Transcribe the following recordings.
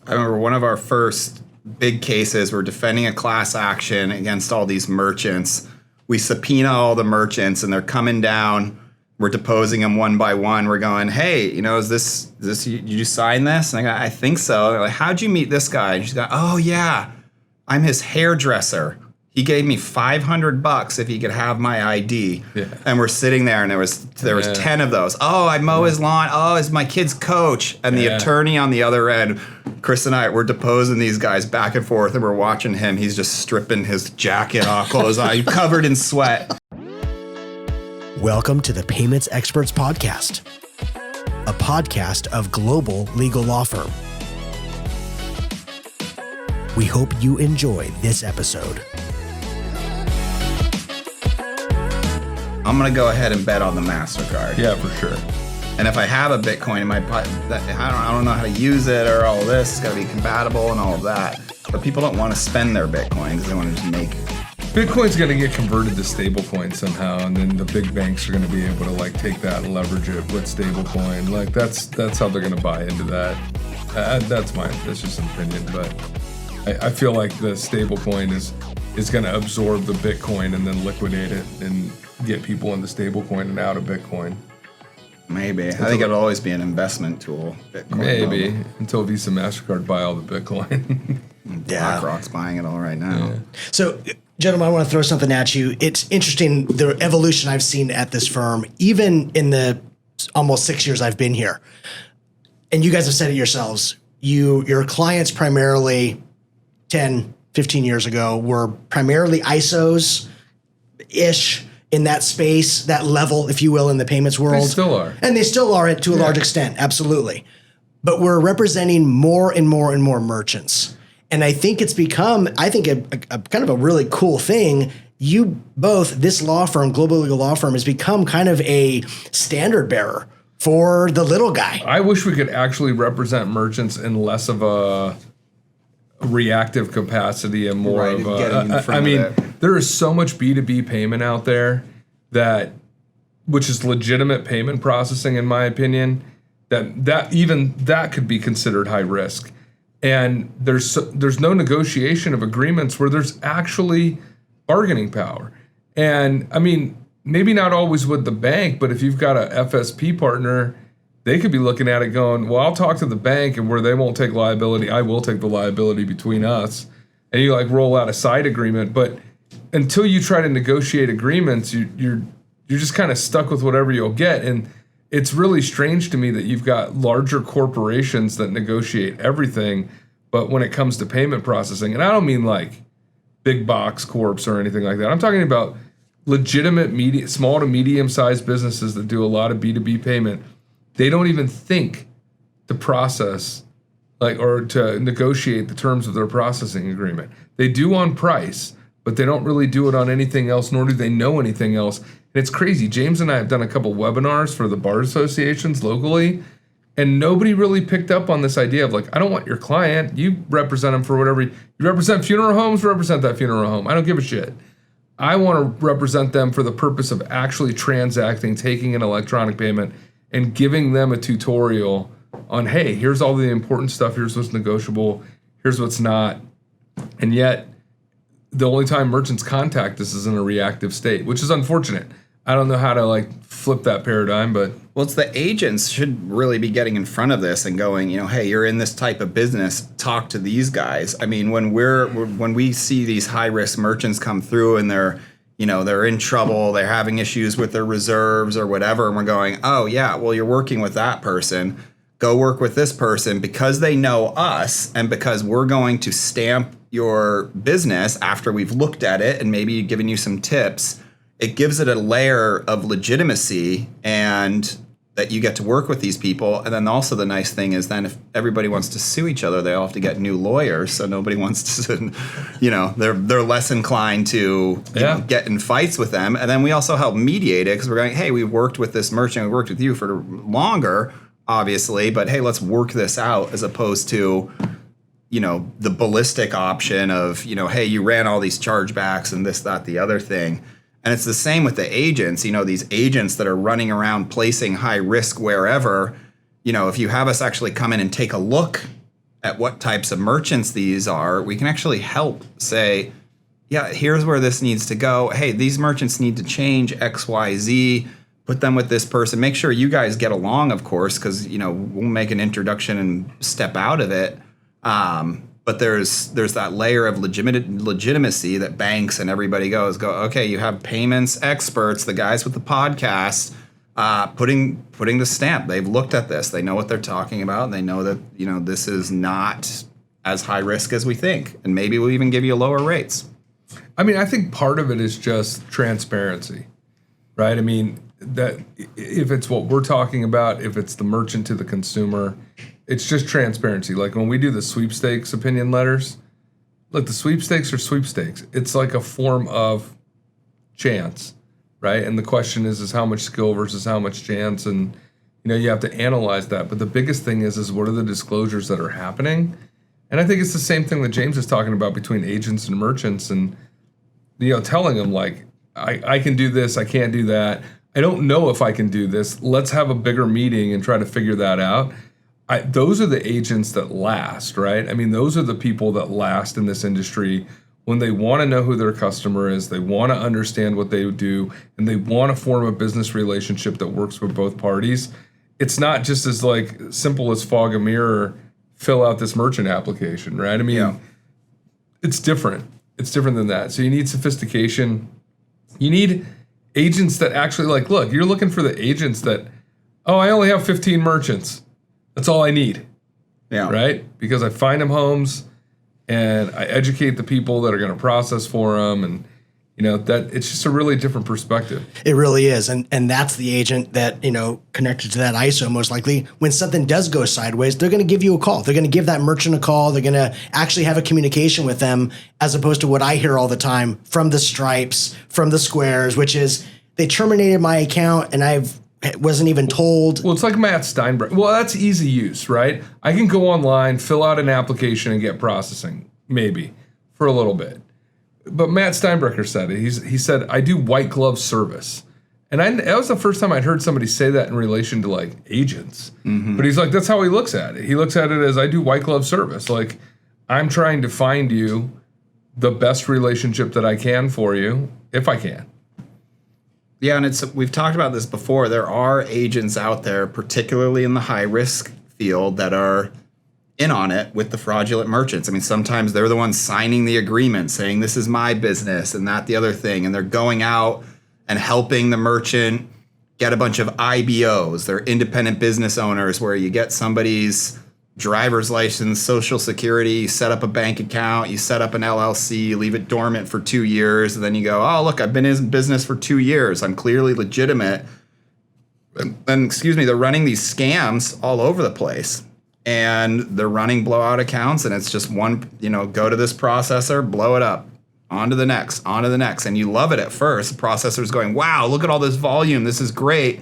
I remember one of our first big cases, we're defending a class action against all these merchants. We subpoena all the merchants and they're coming down. We're deposing them one by one. We're going, hey, is this you sign this? And I go, I think so. They're like, how'd you meet this guy? And she's like, oh yeah, I'm his hairdresser. He gave me $500 if he could have my ID. Yeah. And we're sitting there, and there was 10 of those. Oh, I mow his lawn. Oh, it's my kid's coach. And the attorney on the other end, Chris and I, we're deposing these guys back and forth, and we're watching him. He's just stripping his jacket off, clothes on, covered in sweat. Welcome to the Payments Experts Podcast, a podcast of Global Legal Law Firm. We hope you enjoy this episode. I'm going to go ahead and bet on the MasterCard. Yeah, for sure. And if I have a Bitcoin in my pocket, I don't know how to use it or all of this. It's got to be compatible and all of that. But people don't want to spend their Bitcoins. They want to just make Bitcoin's going to get converted to stablecoin somehow, and then the big banks are going to be able to take that and leverage it with stablecoin. That's how they're going to buy into that. That's just an opinion, but I feel like the stablecoin is going to absorb the Bitcoin and then liquidate it and get people into stablecoin and out of Bitcoin. Maybe. I think it'll always be an investment tool. Bitcoin, maybe until Visa, MasterCard buy all the Bitcoin. BlackRock's buying it all right now. Yeah. So, gentlemen, I want to throw something at you. It's interesting, the evolution I've seen at this firm, even in the almost 6 years I've been here. And you guys have said it yourselves. Your clients primarily 10, 15 years ago were primarily ISOs-ish in that space, that level, if you will, in the payments world. They still are. And they still are to a large extent, absolutely. But we're representing more and more and more merchants. And I think it's become, a kind of a really cool thing. You both, this law firm, Global Legal Law Firm, has become kind of a standard bearer for the little guy. I wish we could actually represent merchants in less of a reactive capacity and more of a, there is so much B2B payment out there which is legitimate payment processing, in my opinion, that could be considered high risk. And there's no negotiation of agreements where there's actually bargaining power. And I mean, maybe not always with the bank, but if you've got a FSP partner, they could be looking at it going, well, I'll talk to the bank, and where they won't take liability, I will take the liability between us. And you roll out a side agreement. But until you try to negotiate agreements, you're just kind of stuck with whatever you'll get. And it's really strange to me that you've got larger corporations that negotiate everything, but when it comes to payment processing, and I don't mean big box corps or anything like that. I'm talking about legitimate small to medium-sized businesses that do a lot of B2B payment. They don't even think to process or to negotiate the terms of their processing agreement. They do on price, but they don't really do it on anything else, nor do they know anything else. And it's crazy. James and I have done a couple webinars for the bar associations locally, and nobody really picked up on this idea of I don't want your client. You represent them for whatever. You represent funeral homes, represent that funeral home. I don't give a shit. I want to represent them for the purpose of actually transacting, taking an electronic payment, and giving them a tutorial on, hey, here's all the important stuff, here's what's negotiable, here's what's not. And yet, the only time merchants contact us is in a reactive state, which is unfortunate. I don't know how to flip that paradigm, but... Well, it's the agents should really be getting in front of this and going, hey, you're in this type of business, talk to these guys. I mean, when we see these high-risk merchants come through and they're in trouble, they're having issues with their reserves or whatever, and we're going, oh, yeah, well, you're working with that person. Go work with this person because they know us and because we're going to stamp your business after we've looked at it and maybe given you some tips. It gives it a layer of legitimacy and that you get to work with these people. And then also the nice thing is then if everybody wants to sue each other, they all have to get new lawyers. So nobody wants to, they're less inclined to get in fights with them. And then we also help mediate it because we're going, hey, we've worked with this merchant, we worked with you for longer, obviously, but hey, let's work this out as opposed to, the ballistic option of, hey, you ran all these chargebacks and this, that, the other thing. And it's the same with the agents, these agents that are running around placing high risk wherever, if you have us actually come in and take a look at what types of merchants these are, we can actually help say, yeah, here's where this needs to go. Hey, these merchants need to change X, Y, Z. Put them with this person. Make sure you guys get along, of course, because we'll make an introduction and step out of it. But there's that layer of legitimacy that banks and everybody go, okay, you have payments experts, the guys with the podcast, putting the stamp. They've looked at this. They know what they're talking about. And they know that this is not as high risk as we think, and maybe we'll even give you lower rates. I mean, I think part of it is just transparency, right? I mean, that if it's what we're talking about, if it's the merchant to the consumer, it's just transparency. Like when we do the sweepstakes opinion letters, look, the sweepstakes are sweepstakes. It's like a form of chance, right? And the question is how much skill versus how much chance, and you have to analyze that. But the biggest thing is what are the disclosures that are happening? And I think it's the same thing that James is talking about between agents and merchants, and telling them like, I can do this, I can't do that. I don't know if I can do this. Let's have a bigger meeting and try to figure that out. Those are the agents that last, right? I mean, those are the people that last in this industry when they want to know who their customer is, they want to understand what they do, and they want to form a business relationship that works for both parties. It's not just as like simple as fog a mirror, fill out this merchant application, right? I mean, It's different. It's different than that. So you need sophistication. You need agents that actually look, you're looking for the agents that, I only have 15 merchants. That's all I need. Yeah. Right? Because I find them homes and I educate the people that are going to process for them. And, that it's just a really different perspective. It really is. And that's the agent that, connected to that ISO most likely. When something does go sideways, they're going to give you a call. They're going to give that merchant a call. They're going to actually have a communication with them, as opposed to what I hear all the time from the Stripes, from the Squares, which is they terminated my account and I wasn't even told. Well, it's like Matt Steinbrecher. Well, that's easy use, right? I can go online, fill out an application, and get processing, maybe, for a little bit. But Matt Steinbrecher said it. He said, I do white glove service. And that was the first time I'd heard somebody say that in relation to like agents. Mm-hmm. But he's like, that's how he looks at it. He looks at it as I do white glove service. Like I'm trying to find you the best relationship that I can for you, if I can. Yeah, and we've talked about this before. There are agents out there, particularly in the high risk field, that are in on it with the fraudulent merchants. I mean, sometimes they're the ones signing the agreement saying this is my business and that the other thing. And they're going out and helping the merchant get a bunch of IBOs. They're independent business owners where you get somebody's driver's license, social security, you set up a bank account, you set up an LLC, you leave it dormant for 2 years. And then you go, oh, look, I've been in business for 2 years. I'm clearly legitimate. And they're running these scams all over the place. And they're running blowout accounts, and it's just one, go to this processor, blow it up, on to the next. And you love it at first. The processor's going, wow, look at all this volume. This is great.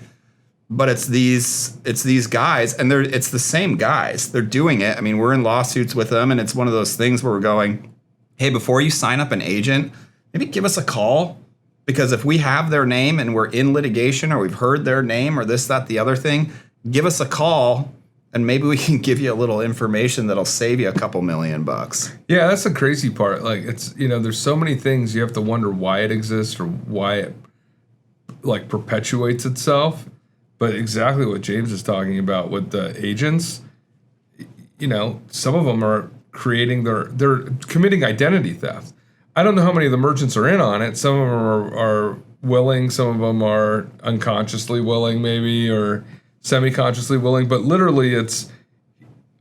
But it's these guys, and it's the same guys. They're doing it. I mean, we're in lawsuits with them, and it's one of those things where we're going, hey, before you sign up an agent, maybe give us a call. Because if we have their name and we're in litigation or we've heard their name or this, that, the other thing, give us a call. And maybe we can give you a little information that'll save you a couple $1,000,000. Yeah, that's the crazy part. Like it's, there's so many things you have to wonder why it exists or why it like perpetuates itself. But exactly what James is talking about with the agents, some of them are creating they're committing identity theft. I don't know how many of the merchants are in on it. Some of them are willing, some of them are unconsciously willing maybe, or semi-consciously willing, but literally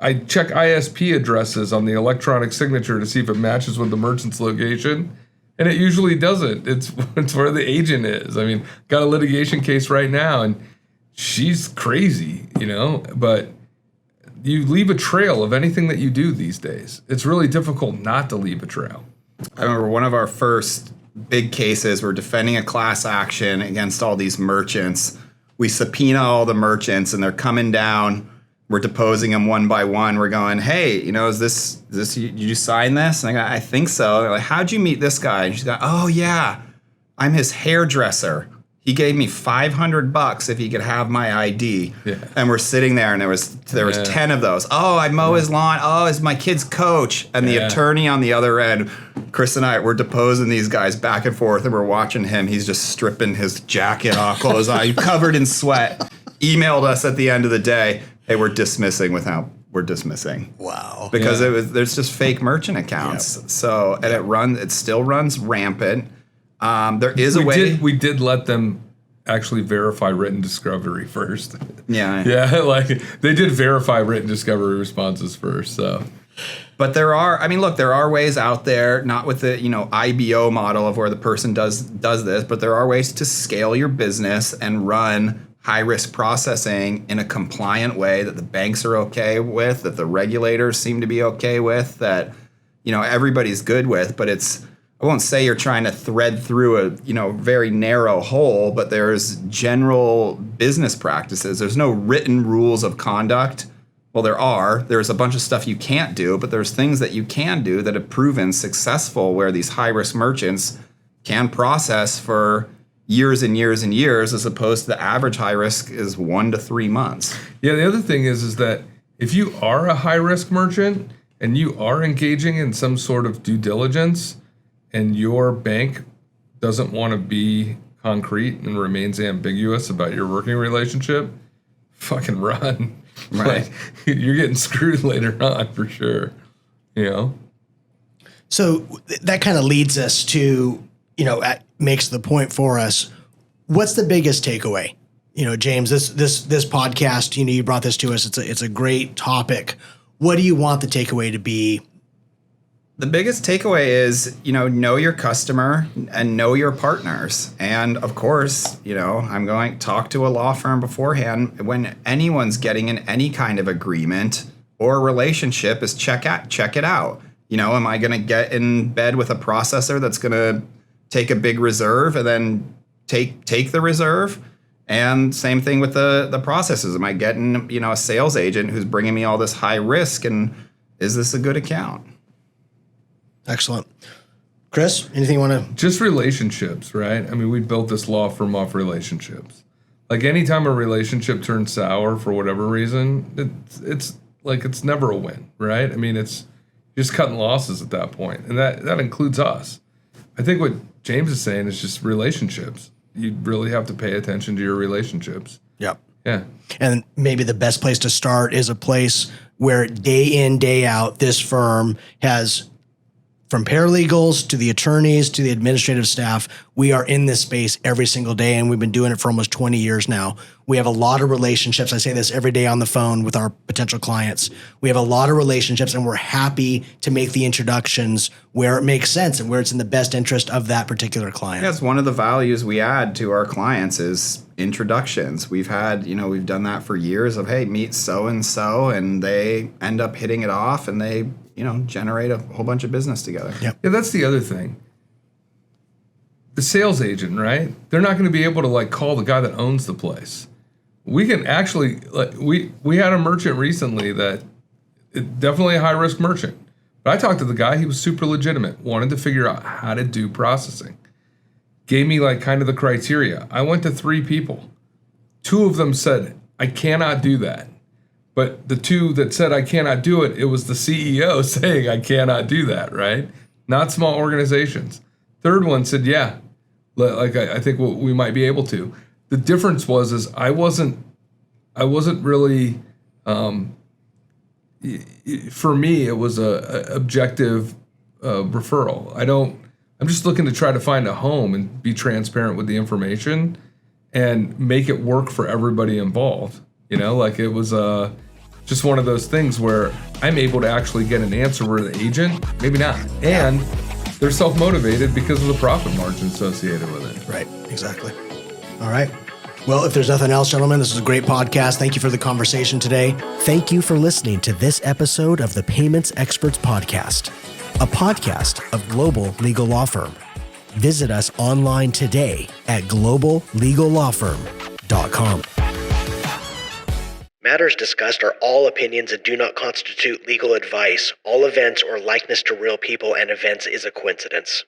I check ISP addresses on the electronic signature to see if it matches with the merchant's location, and it usually doesn't. It's where the agent is. I mean, got a litigation case right now, and she's crazy, but you leave a trail of anything that you do these days. It's really difficult not to leave a trail. I remember one of our first big cases, we're defending a class action against all these merchants. We subpoena all the merchants, and they're coming down. We're deposing them one by one. We're going, hey, is this did you sign this? And I think so. They're like, how'd you meet this guy? And she's going, oh, yeah, I'm his hairdresser. He gave me $500 if he could have my ID. Yeah. And we're sitting there, and there was 10 of those. Oh, I mow his lawn. Oh, it's my kid's coach. And the attorney on the other end, Chris and I, we're deposing these guys back and forth, and we're watching him. He's just stripping his jacket off, clothes on, covered in sweat. Emailed us at the end of the day, hey, we're dismissing. Wow. Because there's just fake merchant accounts. Yep. So, and it still runs rampant. There is a way. We did let them actually verify written discovery first. Yeah. Yeah, like they did verify written discovery responses first. So, but there are ways out there, not with the IBO model of where the person does this, but there are ways to scale your business and run high risk processing in a compliant way that the banks are okay with, that the regulators seem to be okay with, that everybody's good with, but I won't say you're trying to thread through a very narrow hole, but there's general business practices. There's no written rules of conduct. Well, there's a bunch of stuff you can't do, but there's things that you can do that have proven successful where these high risk merchants can process for years and years and years, as opposed to the average high risk is 1 to 3 months. Yeah, the other thing is that if you are a high risk merchant and you are engaging in some sort of due diligence, and your bank doesn't want to be concrete and remains ambiguous about your working relationship, fucking run. Right. Like, you're getting screwed later on for sure. So that kind of leads us to, makes the point for us. What's the biggest takeaway? James, this podcast, you brought this to us. It's a great topic. What do you want the takeaway to be? The biggest takeaway is, know your customer and know your partners. And of course, I'm going to talk to a law firm beforehand. When anyone's getting in any kind of agreement or relationship, is check it out. Am I going to get in bed with a processor that's going to take a big reserve and then take the reserve? And same thing with the processes. Am I getting, a sales agent who's bringing me all this high risk, and is this a good account? Excellent. Chris, anything you want to? Just relationships, right? I mean, we built this law firm off relationships. Like anytime a relationship turns sour for whatever reason, it's never a win, right? I mean, it's just cutting losses at that point. And that includes us. I think what James is saying is just relationships. You really have to pay attention to your relationships. Yep. Yeah. And maybe the best place to start is a place where day in, day out, this firm has, from paralegals to the attorneys to the administrative staff, we are in this space every single day, and we've been doing it for almost 20 years now. We have a lot of relationships. I say this every day on the phone with our potential clients. We have a lot of relationships, and we're happy to make the introductions where it makes sense and where it's in the best interest of that particular client. Yes, one of the values we add to our clients is introductions. We've done that for years of, hey, meet so-and-so, and they end up hitting it off, and they generate a whole bunch of business together. Yep. Yeah, that's the other thing. The sales agent, right? They're not going to be able to call the guy that owns the place. We can actually, we had a merchant recently that definitely a high risk merchant. But I talked to the guy, he was super legitimate, wanted to figure out how to do processing. Gave me kind of the criteria. I went to 3 people. 2 of them said, I cannot do that. But the 2 that said I cannot do it, it was the CEO saying I cannot do that, right? Not small organizations. 3rd one said, yeah, I think we might be able to. The difference was I wasn't really, for me, it was a objective referral. I'm just looking to try to find a home and be transparent with the information and make it work for everybody involved. It was just one of those things where I'm able to actually get an answer where the agent, maybe not. And they're self-motivated because of the profit margin associated with it. Right, exactly. All right. Well, if there's nothing else, gentlemen, this is a great podcast. Thank you for the conversation today. Thank you for listening to this episode of the Payments Experts Podcast, a podcast of Global Legal Law Firm. Visit us online today at globallegallawfirm.com. Matters discussed are all opinions and do not constitute legal advice. All events or likeness to real people and events is a coincidence.